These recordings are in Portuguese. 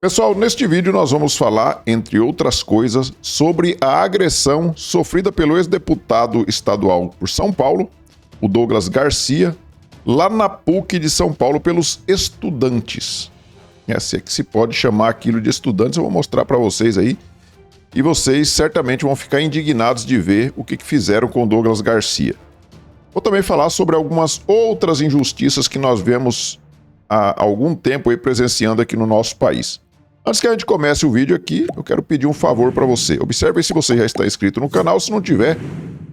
Pessoal, neste vídeo nós vamos falar, entre outras coisas, sobre a agressão sofrida pelo ex-deputado estadual por São Paulo, o Douglas Garcia, lá na PUC de São Paulo pelos estudantes. Se é que se pode chamar aquilo de estudantes, eu vou mostrar para vocês aí. E vocês certamente vão ficar indignados de ver o que fizeram com o Douglas Garcia. Vou também falar sobre algumas outras injustiças que nós vemos há algum tempo aí presenciando aqui no nosso país. Antes que a gente comece o vídeo aqui, eu quero pedir um favor para você. Observe se você já está inscrito no canal. Se não tiver,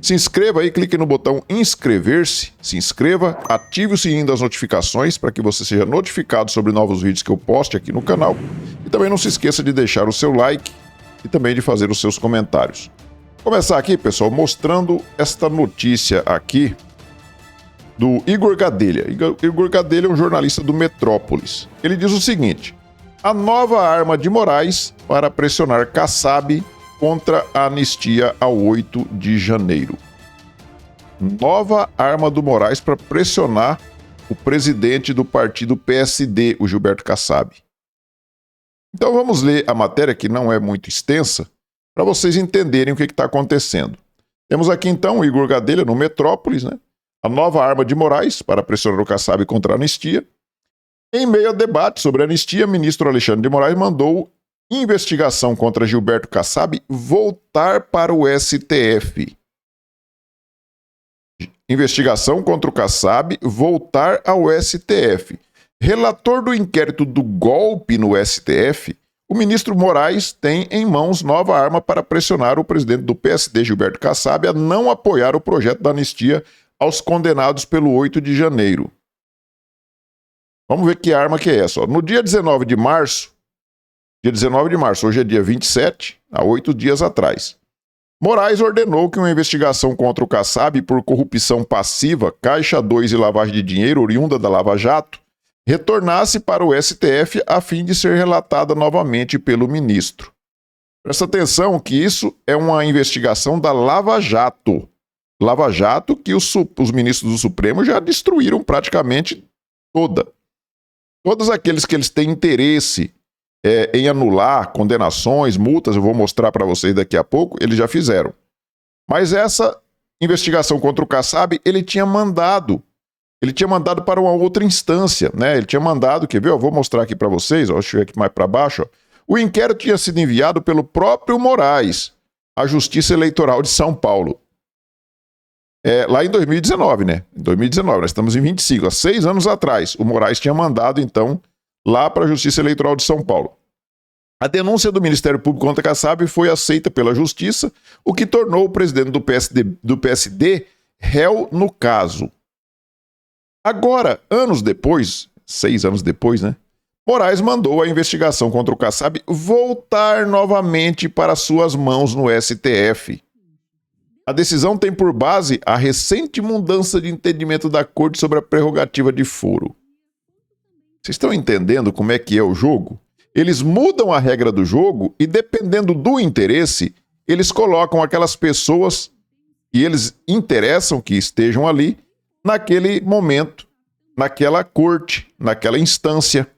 se inscreva aí, clique no botão inscrever-se, se inscreva, ative o sininho das notificações para que você seja notificado sobre novos vídeos que eu poste aqui no canal. E também não se esqueça de deixar o seu like e também de fazer os seus comentários. Vou começar aqui, pessoal, mostrando esta notícia aqui do Igor Gadelha. Igor Gadelha é um jornalista do Metrópolis. Ele diz o seguinte: a nova arma de Moraes para pressionar Kassab contra a anistia ao 8 de janeiro. Nova arma do Moraes para pressionar o presidente do partido PSD, o Gilberto Kassab. Então vamos ler a matéria, que não é muito extensa, para vocês entenderem o que está acontecendo. Temos aqui então o Igor Gadelha no Metrópolis, né? A nova arma de Moraes para pressionar o Kassab contra a anistia. Em meio a debate sobre a anistia, o ministro Alexandre de Moraes mandou investigação contra Gilberto Kassab voltar para o STF. Investigação contra o Kassab voltar ao STF. Relator do inquérito do golpe no STF, o ministro Moraes tem em mãos nova arma para pressionar o presidente do PSD, Gilberto Kassab, a não apoiar o projeto da anistia aos condenados pelo 8 de janeiro. Vamos ver que arma que é essa. No dia 19 de março, hoje é dia 27, há 8 dias atrás, Moraes ordenou que uma investigação contra o Kassab por corrupção passiva, Caixa 2 e lavagem de dinheiro oriunda da Lava Jato, retornasse para o STF a fim de ser relatada novamente pelo ministro. Presta atenção que isso é uma investigação da Lava Jato. Lava Jato que os ministros do Supremo já destruíram praticamente toda. Todos aqueles que eles têm interesse em anular condenações, multas, eu vou mostrar para vocês daqui a pouco, eles já fizeram. Mas essa investigação contra o Kassab, ele tinha mandado para uma outra instância, né? Ele tinha mandado, quer ver? Eu vou mostrar aqui para vocês, deixa eu ver aqui mais para baixo. Ó. O inquérito tinha sido enviado pelo próprio Moraes à Justiça Eleitoral de São Paulo. Lá em 2019, né? Em 2019, nós estamos em 25, há 6 anos atrás. O Moraes tinha mandado, então, lá para a Justiça Eleitoral de São Paulo. A denúncia do Ministério Público contra Kassab foi aceita pela Justiça, o que tornou o presidente do PSD réu no caso. Agora, anos depois, 6 anos depois, né? Moraes mandou a investigação contra o Kassab voltar novamente para suas mãos no STF. A decisão tem por base a recente mudança de entendimento da Corte sobre a prerrogativa de foro. Vocês estão entendendo como é que é o jogo? Eles mudam a regra do jogo e, dependendo do interesse, eles colocam aquelas pessoas que eles interessam que estejam ali naquele momento, naquela corte, naquela instância.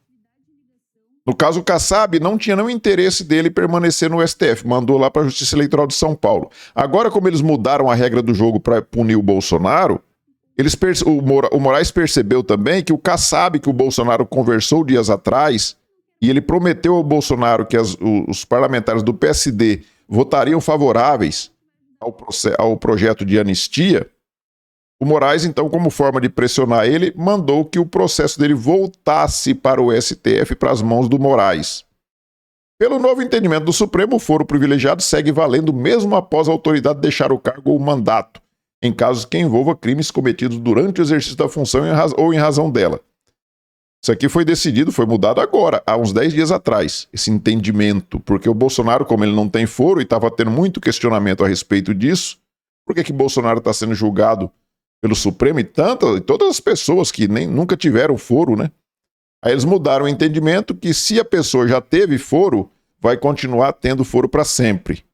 No caso, o Kassab não tinha nenhum interesse dele permanecer no STF, mandou lá para a Justiça Eleitoral de São Paulo. Agora, como eles mudaram a regra do jogo para punir o Bolsonaro, o Moraes percebeu também que o Kassab, que o Bolsonaro conversou dias atrás, e ele prometeu ao Bolsonaro que os parlamentares do PSD votariam favoráveis ao projeto de anistia, o Moraes, então, como forma de pressionar ele, mandou que o processo dele voltasse para o STF, para as mãos do Moraes. Pelo novo entendimento do Supremo, o foro privilegiado segue valendo mesmo após a autoridade deixar o cargo ou o mandato, em casos que envolva crimes cometidos durante o exercício da função ou em razão dela. Isso aqui foi decidido, foi mudado agora, há uns 10 dias atrás, esse entendimento, porque o Bolsonaro, como ele não tem foro e estava tendo muito questionamento a respeito disso, por que Bolsonaro está sendo julgado pelo Supremo e todas as pessoas que nunca tiveram foro, né? Aí eles mudaram o entendimento que se a pessoa já teve foro, vai continuar tendo foro para sempre.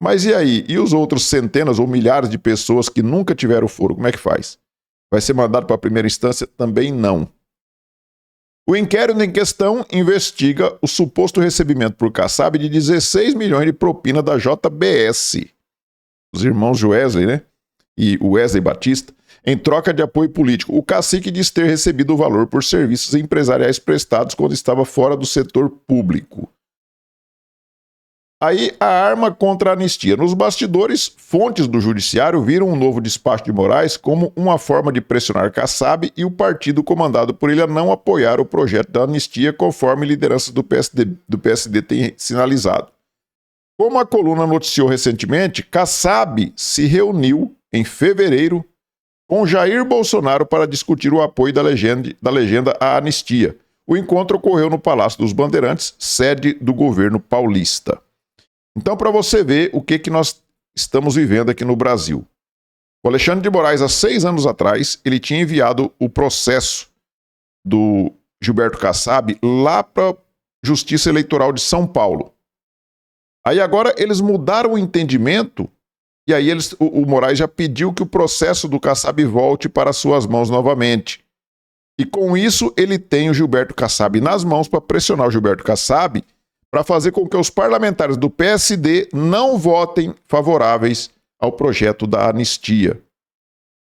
Mas e aí? E os outros centenas ou milhares de pessoas que nunca tiveram foro, como é que faz? Vai ser mandado para a primeira instância? Também não. O inquérito em questão investiga o suposto recebimento por Kassab de 16 milhões de propina da JBS, os irmãos Wesley, né? E o Wesley Batista, em troca de apoio político. O cacique diz ter recebido o valor por serviços empresariais prestados quando estava fora do setor público. Aí a arma contra a anistia. Nos bastidores, fontes do judiciário viram um novo despacho de Moraes como uma forma de pressionar Kassab e o partido comandado por ele a não apoiar o projeto da anistia conforme lideranças do PSD têm sinalizado. Como a coluna noticiou recentemente, Kassab se reuniu em fevereiro com Jair Bolsonaro para discutir o apoio da legenda à anistia. O encontro ocorreu no Palácio dos Bandeirantes, sede do governo paulista. Então, para você ver o que nós estamos vivendo aqui no Brasil. O Alexandre de Moraes, há 6 anos atrás, ele tinha enviado o processo do Gilberto Kassab lá para a Justiça Eleitoral de São Paulo. Aí agora eles mudaram o entendimento e aí o Moraes já pediu que o processo do Kassab volte para suas mãos novamente. E com isso ele tem o Gilberto Kassab nas mãos para pressionar o Gilberto Kassab para fazer com que os parlamentares do PSD não votem favoráveis ao projeto da anistia.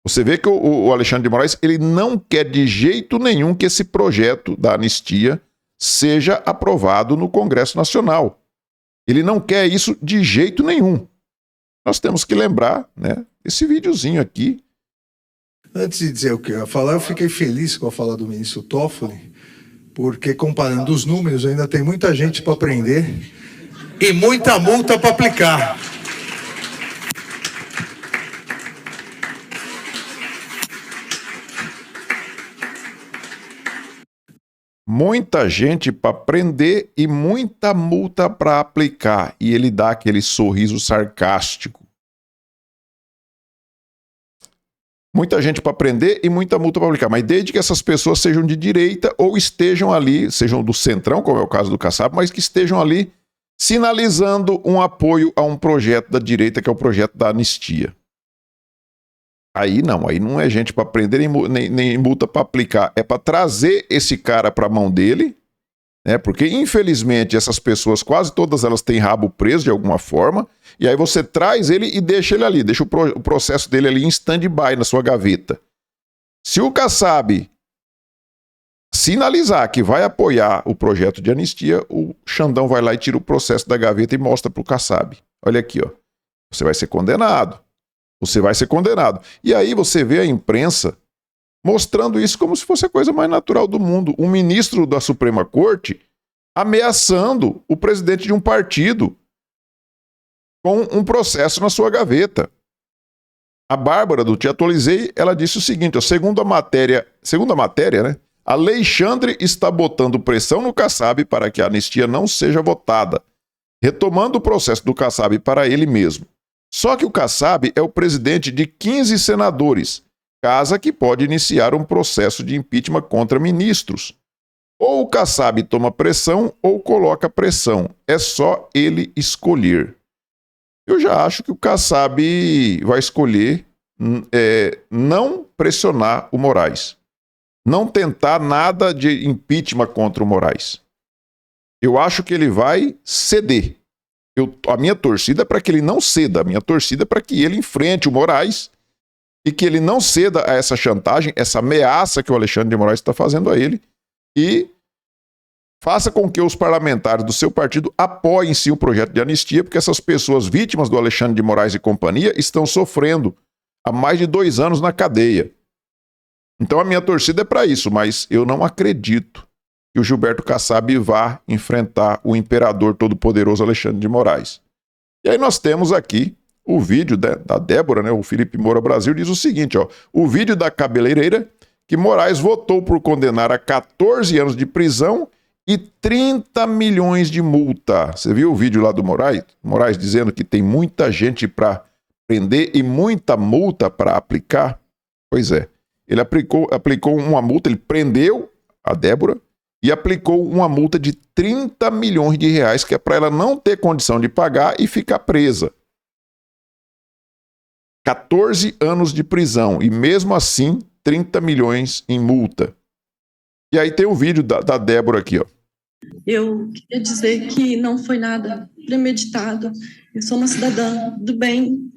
Você vê que o Alexandre de Moraes ele não quer de jeito nenhum que esse projeto da anistia seja aprovado no Congresso Nacional. Ele não quer isso de jeito nenhum. Nós temos que lembrar, né, esse videozinho aqui. Antes de dizer o que eu ia falar, eu fiquei feliz com a fala do ministro Toffoli, porque comparando os números, ainda tem muita gente para prender e muita multa para aplicar. Muita gente para prender e muita multa para aplicar. E ele dá aquele sorriso sarcástico. Muita gente para prender e muita multa para aplicar. Mas desde que essas pessoas sejam de direita ou estejam ali, sejam do centrão, como é o caso do Kassab, mas que estejam ali sinalizando um apoio a um projeto da direita, que é o projeto da anistia. Aí não é gente para prender nem multa para aplicar. É para trazer esse cara para a mão dele, né? Porque infelizmente essas pessoas, quase todas elas têm rabo preso de alguma forma, e aí você traz ele e deixa ele ali, deixa o processo dele ali em stand-by na sua gaveta. Se o Kassab sinalizar que vai apoiar o projeto de anistia, o Xandão vai lá e tira o processo da gaveta e mostra para o Kassab. Olha aqui, ó. Você vai ser condenado. Você vai ser condenado. E aí você vê a imprensa mostrando isso como se fosse a coisa mais natural do mundo. Um ministro da Suprema Corte ameaçando o presidente de um partido com um processo na sua gaveta. A Bárbara, do Te Atualizei, ela disse o seguinte, ó, segundo a matéria, né? Alexandre está botando pressão no Kassab para que a anistia não seja votada, retomando o processo do Kassab para ele mesmo. Só que o Kassab é o presidente de 15 senadores, casa que pode iniciar um processo de impeachment contra ministros. Ou o Kassab toma pressão ou coloca pressão. É só ele escolher. Eu já acho que o Kassab vai escolher não pressionar o Moraes. Não tentar nada de impeachment contra o Moraes. Eu acho que ele vai ceder. A minha torcida é para que ele não ceda. A minha torcida é para que ele enfrente o Moraes e que ele não ceda a essa chantagem, essa ameaça que o Alexandre de Moraes está fazendo a ele e faça com que os parlamentares do seu partido apoiem sim o projeto de anistia, porque essas pessoas vítimas do Alexandre de Moraes e companhia estão sofrendo há mais de 2 anos na cadeia. Então a minha torcida é para isso, mas eu não acredito que o Gilberto Kassab vá enfrentar o imperador todo-poderoso Alexandre de Moraes. E aí nós temos aqui o vídeo da Débora, né? O Felipe Moura Brasil diz o seguinte, ó, o vídeo da cabeleireira que Moraes votou por condenar a 14 anos de prisão e 30 milhões de multa. Você viu o vídeo lá do Moraes? Moraes dizendo que tem muita gente para prender e muita multa para aplicar? Pois é, ele aplicou uma multa, ele prendeu a Débora e aplicou uma multa de 30 milhões de reais, que é para ela não ter condição de pagar e ficar presa. 14 anos de prisão e mesmo assim 30 milhões em multa. E aí tem o vídeo da Débora aqui, ó. Eu queria dizer que não foi nada premeditado. Eu sou uma cidadã do bem,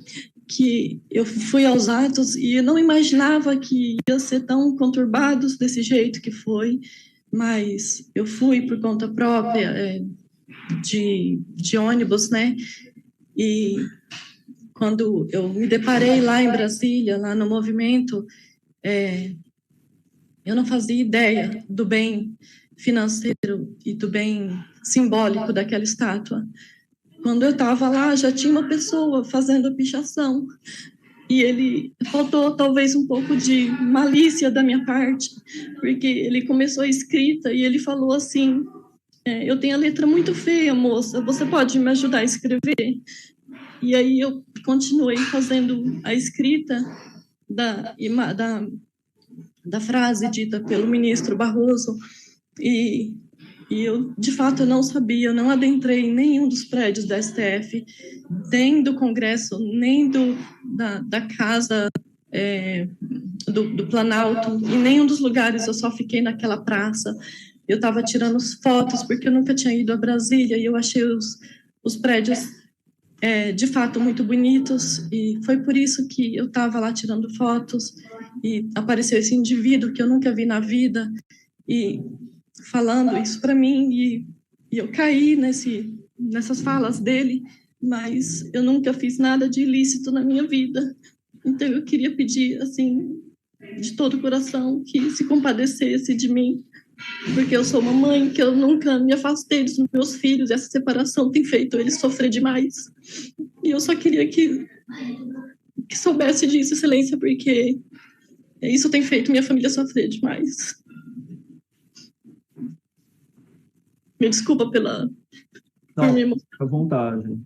que eu fui aos atos e eu não imaginava que ia ser tão conturbados desse jeito que foi, mas eu fui por conta própria, de ônibus, né? E quando eu me deparei lá em Brasília, lá no movimento, eu não fazia ideia do bem financeiro e do bem simbólico daquela estátua. Quando eu estava lá, já tinha uma pessoa fazendo a pichação. E ele faltou talvez um pouco de malícia da minha parte, porque ele começou a escrita e ele falou assim: eu tenho a letra muito feia, moça, você pode me ajudar a escrever? E aí eu continuei fazendo a escrita da frase dita pelo ministro Barroso, e eu, de fato, não sabia, eu não adentrei em nenhum dos prédios da STF, nem do Congresso, nem da Casa do Planalto, em nenhum dos lugares, eu só fiquei naquela praça. Eu estava tirando fotos, porque eu nunca tinha ido a Brasília, e eu achei os prédios, de fato, muito bonitos, e foi por isso que eu estava lá tirando fotos, e apareceu esse indivíduo que eu nunca vi na vida, e falando isso para mim, e eu caí nessas falas dele, mas eu nunca fiz nada de ilícito na minha vida. Então eu queria pedir, assim, de todo o coração, que se compadecesse de mim, porque eu sou uma mãe, que eu nunca me afastei dos meus filhos, essa separação tem feito eles sofrer demais. E eu só queria que soubesse disso, excelência, porque isso tem feito minha família sofrer demais. Me desculpa por me emocionar. À vontade.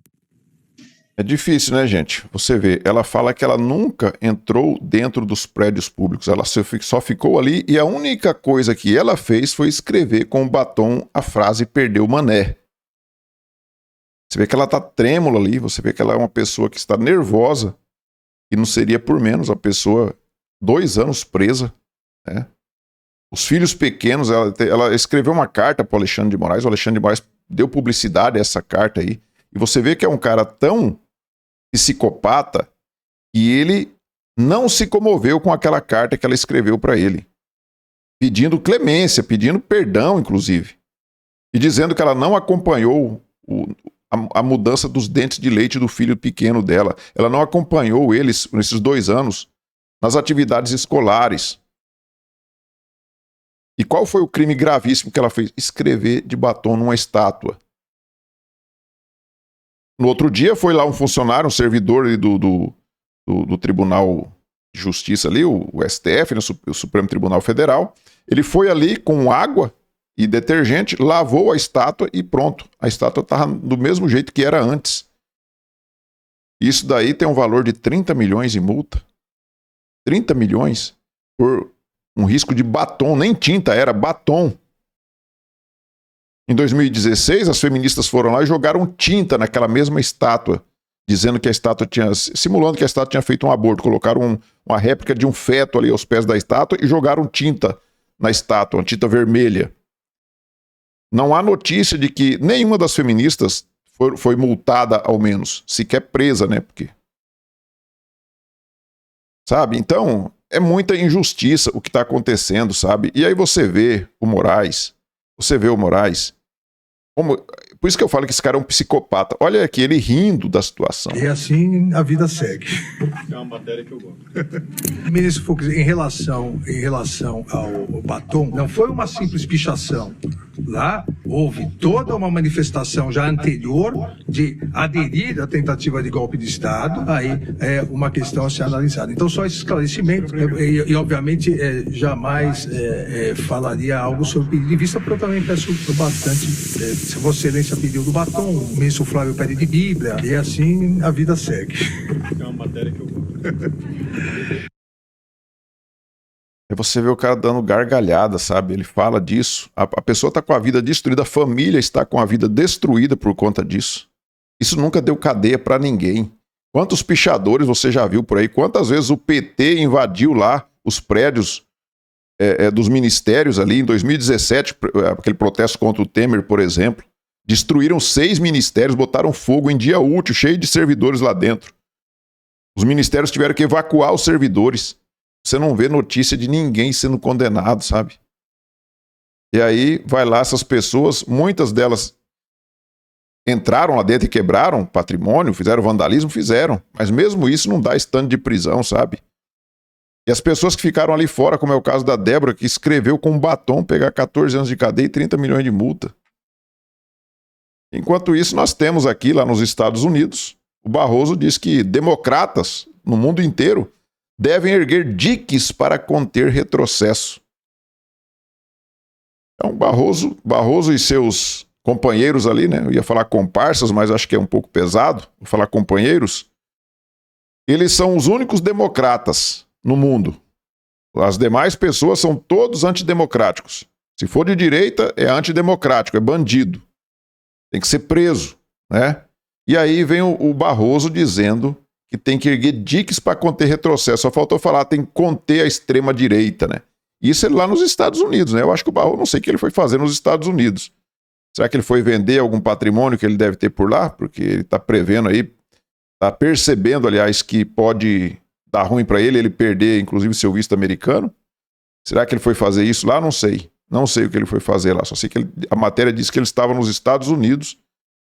É difícil, né, gente? Você vê, ela fala que ela nunca entrou dentro dos prédios públicos, ela só ficou ali e a única coisa que ela fez foi escrever com o batom a frase "perdeu o mané". Você vê que ela tá trêmula ali, você vê que ela é uma pessoa que está nervosa, e não seria por menos a pessoa 2 anos presa, né? Os filhos pequenos, ela escreveu uma carta para o Alexandre de Moraes, o Alexandre de Moraes deu publicidade a essa carta aí, e você vê que é um cara tão psicopata e ele não se comoveu com aquela carta que ela escreveu para ele, pedindo clemência, pedindo perdão, inclusive, e dizendo que ela não acompanhou a mudança dos dentes de leite do filho pequeno dela, ela não acompanhou eles nesses 2 anos nas atividades escolares. E qual foi o crime gravíssimo que ela fez? Escrever de batom numa estátua. No outro dia foi lá um funcionário, um servidor ali do Tribunal de Justiça ali, o STF, né, o Supremo Tribunal Federal. Ele foi ali com água e detergente, lavou a estátua e pronto. A estátua estava do mesmo jeito que era antes. Isso daí tem um valor de 30 milhões em multa. 30 milhões por um risco de batom, nem tinta, era batom. Em 2016, as feministas foram lá e jogaram tinta naquela mesma estátua, dizendo que a estátua simulando que a estátua tinha feito um aborto. Colocaram uma réplica de um feto ali aos pés da estátua e jogaram tinta na estátua, uma tinta vermelha. Não há notícia de que nenhuma das feministas foi multada, ao menos, sequer presa, né? Porque... Sabe? Então, é muita injustiça o que está acontecendo, sabe? E aí você vê o Moraes, por isso que eu falo que esse cara é um psicopata. Olha aqui, ele rindo da situação. E assim a vida segue. É uma matéria que eu gosto. Ministro Fux, em relação ao batom, não foi uma simples pichação. Lá houve toda uma manifestação já anterior de aderir à tentativa de golpe de Estado. Aí é uma questão a ser analisada. Então, só esse esclarecimento. E obviamente, jamais falaria algo sobre o pedido de vista, porque eu também peço bastante. Se Vossa Excelência pediu do batom, o ministro Flávio pede de Bíblia, e assim a vida segue. É uma matéria que eu gosto. Aí você vê o cara dando gargalhada, sabe? Ele fala disso. A pessoa está com a vida destruída, a família está com a vida destruída por conta disso. Isso nunca deu cadeia para ninguém. Quantos pichadores você já viu por aí? Quantas vezes o PT invadiu lá os prédios dos ministérios ali, em 2017, aquele protesto contra o Temer, por exemplo, destruíram 6 ministérios, botaram fogo em dia útil, cheio de servidores lá dentro. Os ministérios tiveram que evacuar os servidores. Você não vê notícia de ninguém sendo condenado, sabe? E aí vai lá essas pessoas, muitas delas entraram lá dentro e quebraram patrimônio, fizeram vandalismo, fizeram. Mas mesmo isso não dá stand de prisão, sabe? E as pessoas que ficaram ali fora, como é o caso da Débora, que escreveu com um batom pegar 14 anos de cadeia e 30 milhões de multa. Enquanto isso, nós temos aqui, lá nos Estados Unidos, o Barroso diz que democratas no mundo inteiro devem erguer diques para conter retrocesso. Então, Barroso e seus companheiros ali, né? Eu ia falar comparsas, mas acho que é um pouco pesado. Vou falar companheiros. Eles são os únicos democratas no mundo. As demais pessoas são todos antidemocráticos. Se for de direita, é antidemocrático, é bandido. Tem que ser preso, né? E aí vem o Barroso dizendo que tem que erguer diques para conter retrocesso. Só faltou falar, tem que conter a extrema-direita, né? Isso é lá nos Estados Unidos, né? Eu acho que o Barroso, não sei o que ele foi fazer nos Estados Unidos. Será que ele foi vender algum patrimônio que ele deve ter por lá? Porque ele está prevendo aí, está percebendo, aliás, que pode dar ruim para ele perder, inclusive, seu visto americano. Será que ele foi fazer isso lá? Não sei. Não sei o que ele foi fazer lá. Só sei que a matéria diz que ele estava nos Estados Unidos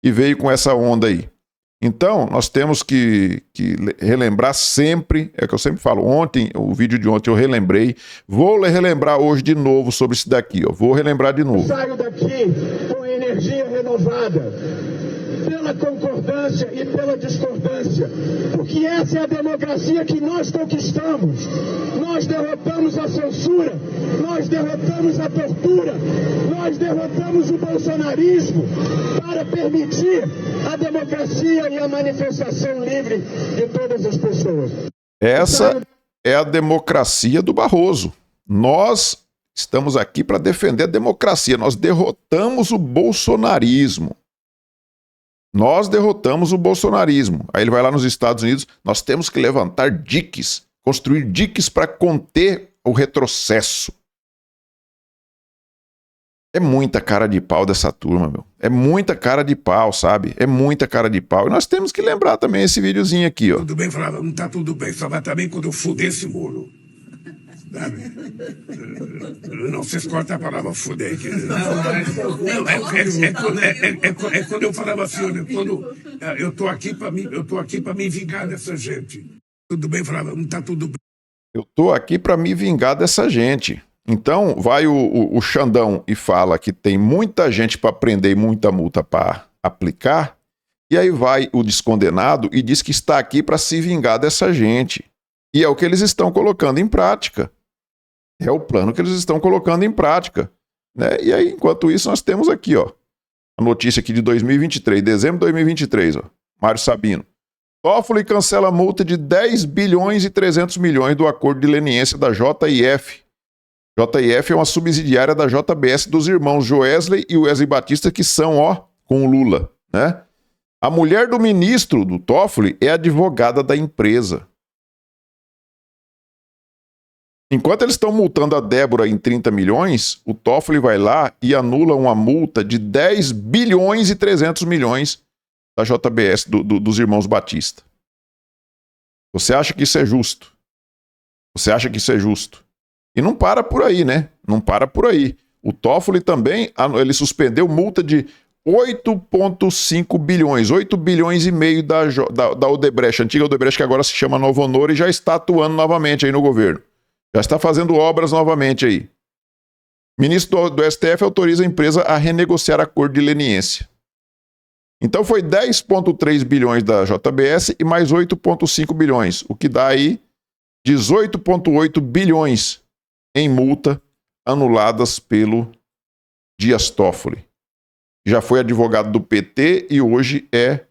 e veio com essa onda aí. Então, nós temos que relembrar sempre, é o que eu sempre falo, ontem, o vídeo de ontem eu relembrei, vou relembrar hoje de novo sobre isso daqui, ó. Vou relembrar de novo. Saio daqui com energia renovada, pela concordância e pela discordância, porque essa é a democracia que nós conquistamos. Nós derrotamos a censura, nós derrotamos a tortura, nós derrotamos o bolsonarismo para permitir a democracia e a manifestação livre de todas as pessoas. Essa é a democracia do Barroso. Nós estamos aqui para defender a democracia. Nós derrotamos o bolsonarismo. Nós derrotamos o bolsonarismo. Aí ele vai lá nos Estados Unidos, nós temos que levantar diques, construir diques para conter o retrocesso. É muita cara de pau dessa turma, meu. É muita cara de pau, sabe? É muita cara de pau. E nós temos que lembrar também esse videozinho aqui, ó. Tudo bem, falava, não tá tudo bem, só vai estar bem quando eu fuder esse muro. Sabe? Não, vocês cortam a palavra fuder aqui. É quando eu falava assim, olha, quando eu tô aqui para me vingar dessa gente. Tudo bem, falava, não tá tudo bem. Eu tô aqui para me vingar dessa gente. Então, vai o Xandão e fala que tem muita gente para prender e muita multa para aplicar, e aí vai o descondenado e diz que está aqui para se vingar dessa gente. E é o que eles estão colocando em prática. É o plano que eles estão colocando em prática, né? E aí, enquanto isso, nós temos aqui, ó, a notícia aqui de 2023, dezembro de 2023, ó, Mário Sabino. Toffoli cancela multa de 10 bilhões e 300 milhões do acordo de leniência da JIF. JIF é uma subsidiária da JBS dos irmãos Joesley e Wesley Batista, que são, ó, com o Lula, né? A mulher do ministro do Toffoli é advogada da empresa. Enquanto eles estão multando a Débora em 30 milhões, o Toffoli vai lá e anula uma multa de 10 bilhões e 300 milhões da JBS, dos irmãos Batista. Você acha que isso é justo? Você acha que isso é justo? E não para por aí, né? Não para por aí. O Toffoli também, ele suspendeu multa de 8,5 bilhões, 8 bilhões e meio da Odebrecht, a antiga Odebrecht, que agora se chama Novo Honor e já está atuando novamente aí no governo. Já está fazendo obras novamente aí. O ministro do STF autoriza a empresa a renegociar acordo de leniência. Então foi 10,3 bilhões da JBS e mais 8,5 bilhões, o que dá aí 18,8 bilhões em multa anuladas pelo Dias Toffoli. Já foi advogado do PT e hoje é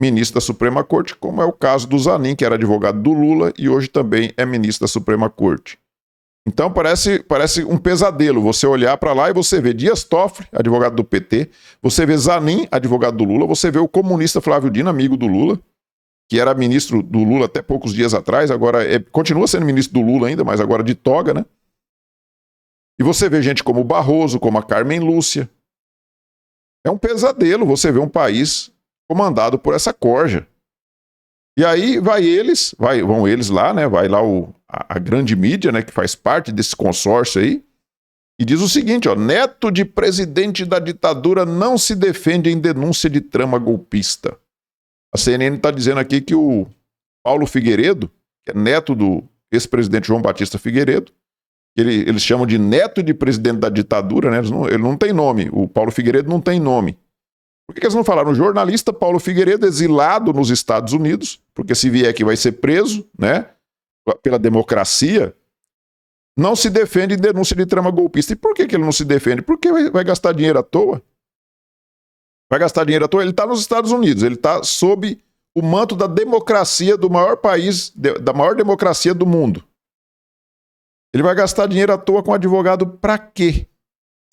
ministro da Suprema Corte, como é o caso do Zanin, que era advogado do Lula e hoje também é ministro da Suprema Corte. Então parece um pesadelo você olhar para lá e você vê Dias Toffoli, advogado do PT, você vê Zanin, advogado do Lula, você vê o comunista Flávio Dino, amigo do Lula, que era ministro do Lula até poucos dias atrás, agora continua sendo ministro do Lula ainda, mas agora de toga, né? E você vê gente como o Barroso, como a Carmen Lúcia. É um pesadelo você ver um país comandado por essa corja. E aí vão eles lá, né? Vai lá a grande mídia, né? Que faz parte desse consórcio aí. E diz o seguinte, ó, neto de presidente da ditadura não se defende em denúncia de trama golpista. A CNN está dizendo aqui que o Paulo Figueiredo, que é neto do ex-presidente João Batista Figueiredo, eles chamam de neto de presidente da ditadura, né? Ele não tem nome, o Paulo Figueiredo não tem nome. Por que eles não falaram? O jornalista Paulo Figueiredo, exilado nos Estados Unidos, porque se vier aqui vai ser preso, né? Pela democracia, não se defende em denúncia de trama golpista. E por que ele não se defende? Porque vai gastar dinheiro à toa. Vai gastar dinheiro à toa. Ele está nos Estados Unidos, ele está sob o manto da democracia do maior país, da maior democracia do mundo. Ele vai gastar dinheiro à toa com advogado para quê?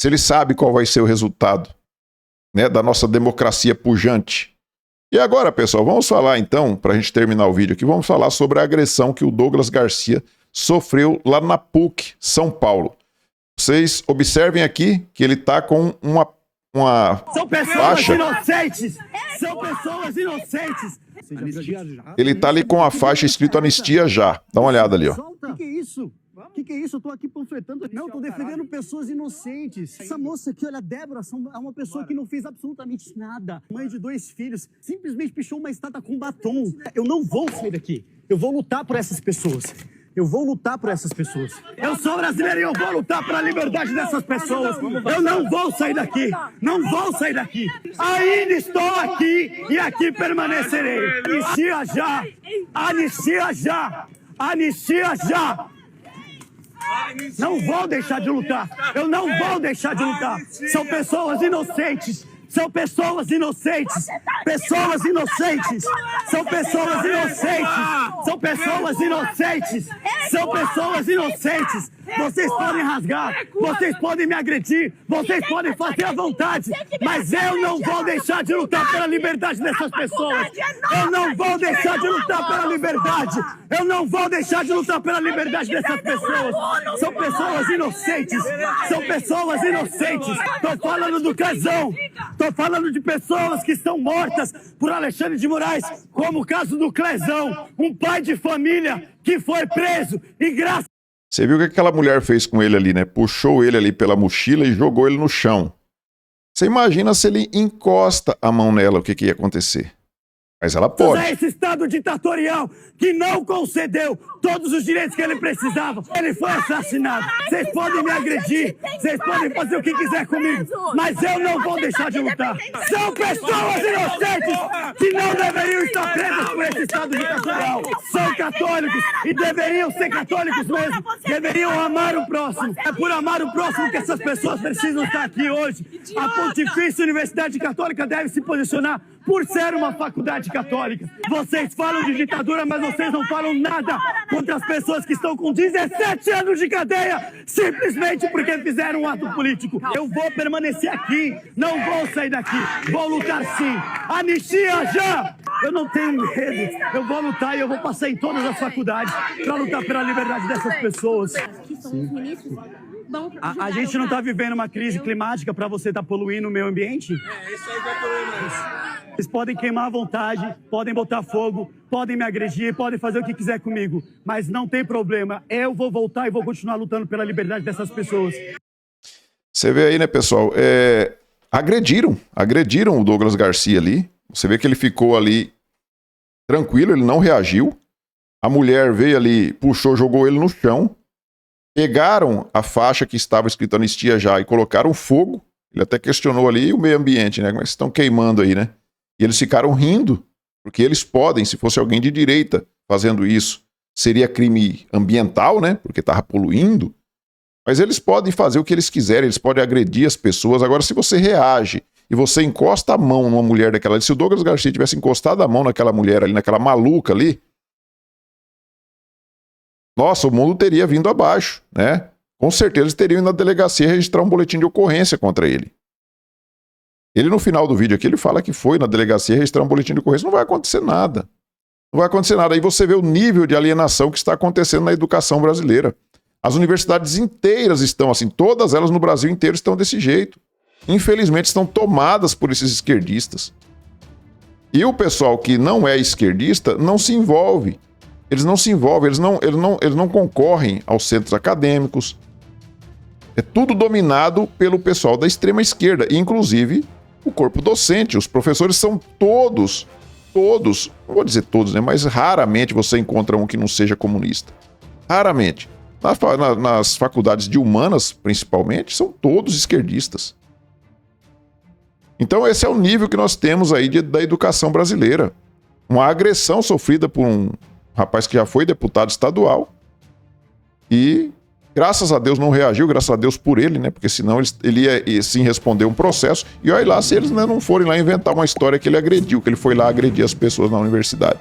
Se ele sabe qual vai ser o resultado, né, da nossa democracia pujante. E agora, pessoal, vamos falar então, para a gente terminar o vídeo aqui, vamos falar sobre a agressão que o Douglas Garcia sofreu lá na PUC, São Paulo. Vocês observem aqui que ele está com uma São pessoas faixa. inocentes! São pessoas inocentes! Ele está ali com a faixa escrito anistia já. Dá uma olhada ali, ó. O que é isso? O que é isso? Eu tô aqui panfletando. Não, eu tô defendendo pessoas inocentes. Essa moça aqui, olha, a Débora, é uma pessoa que não fez absolutamente nada. Mãe de 2 filhos, simplesmente pichou uma estátua com batom. Eu não vou sair daqui. Eu vou lutar por essas pessoas. Eu vou lutar por essas pessoas. Eu sou brasileiro e eu vou lutar pela liberdade dessas pessoas. Eu não vou sair daqui. Não vou sair daqui. Ainda estou aqui e aqui permanecerei. Anistia já. Anistia já. Anistia já. Não vou deixar de lutar. Eu não vou deixar de lutar. São pessoas inocentes. São pessoas inocentes. Pessoas inocentes. São pessoas inocentes. São pessoas inocentes. São pessoas inocentes. Vocês podem rasgar. Vocês podem me agredir. Vocês podem fazer à vontade. Mas eu não vou deixar de lutar pela liberdade dessas pessoas. Eu não vou deixar de lutar pela liberdade. Eu não vou deixar de lutar pela liberdade dessas pessoas. São pessoas inocentes. São pessoas inocentes. Tô falando do Clezão. Tô falando de pessoas que estão mortas por Alexandre de Moraes, como o caso do Clezão, um pai de família que foi preso e graças... Você viu o que aquela mulher fez com ele ali, né? Puxou ele ali pela mochila e jogou ele no chão. Você imagina se ele encosta a mão nela, o que ia acontecer? Mas ela pode. Esse Estado ditatorial que não concedeu todos os direitos que ele precisava. Ele foi assassinado. Vocês podem me agredir, vocês podem fazer o que quiser comigo, mas eu não vou deixar de lutar. São pessoas inocentes que não deveriam estar presas por esse Estado ditatorial. São católicos e deveriam ser católicos mesmo. Deveriam amar o próximo. É por amar o próximo que essas pessoas precisam estar aqui hoje. A Pontifícia Universidade Católica deve se posicionar por ser uma faculdade católica. Vocês falam de ditadura, mas vocês não falam nada contra as pessoas que estão com 17 anos de cadeia simplesmente porque fizeram um ato político. Eu vou permanecer aqui, não vou sair daqui, vou lutar sim. Anistia já! Eu não tenho medo, eu vou lutar e eu vou passar em todas as faculdades para lutar pela liberdade dessas pessoas. A gente não está vivendo uma crise climática para você estar poluindo o meio ambiente? Isso aí que é o problema. Vocês podem queimar à vontade, podem botar fogo, podem me agredir, podem fazer o que quiser comigo, mas não tem problema. Eu vou voltar e vou continuar lutando pela liberdade dessas pessoas. Você vê aí, né, pessoal? Agrediram o Douglas Garcia ali. Você vê que ele ficou ali tranquilo, ele não reagiu. A mulher veio ali, puxou, jogou ele no chão. Pegaram a faixa que estava escrito anistia já e colocaram fogo. Ele até questionou ali o meio ambiente, né? Como é que estão queimando aí, né? E eles ficaram rindo, porque eles podem, se fosse alguém de direita fazendo isso, seria crime ambiental, né? Porque estava poluindo. Mas eles podem fazer o que eles quiserem, eles podem agredir as pessoas. Agora, se você reage e você encosta a mão numa mulher daquela ali, se o Douglas Garcia tivesse encostado a mão naquela mulher ali, naquela maluca ali, nossa, o mundo teria vindo abaixo, né? Com certeza eles teriam ido na delegacia registrar um boletim de ocorrência contra ele. Ele, no final do vídeo aqui, ele fala que foi na delegacia registrar um boletim de ocorrência. Não vai acontecer nada. Não vai acontecer nada. Aí você vê o nível de alienação que está acontecendo na educação brasileira. As universidades inteiras estão assim, todas elas no Brasil inteiro estão desse jeito. Infelizmente estão tomadas por esses esquerdistas. E o pessoal que não é esquerdista não se envolve. Eles não se envolvem, eles não concorrem aos centros acadêmicos. É tudo dominado pelo pessoal da extrema esquerda, inclusive o corpo docente. Os professores são todos, não vou dizer todos, né? Mas raramente você encontra um que não seja comunista. Raramente. Nas faculdades de humanas, principalmente, são todos esquerdistas. Então esse é o nível que nós temos aí da educação brasileira. Uma agressão sofrida por um rapaz que já foi deputado estadual e, graças a Deus, não reagiu, graças a Deus por ele, né? Porque senão ele ia sim responder um processo e olha lá se eles não forem lá inventar uma história que ele agrediu, que ele foi lá agredir as pessoas na universidade.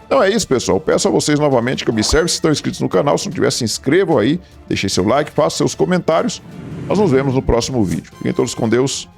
Então é isso, pessoal. Peço a vocês novamente que observem se estão inscritos no canal. Se não tiver, se inscrevam aí, deixem seu like, façam seus comentários. Nós nos vemos no próximo vídeo. Fiquem todos com Deus.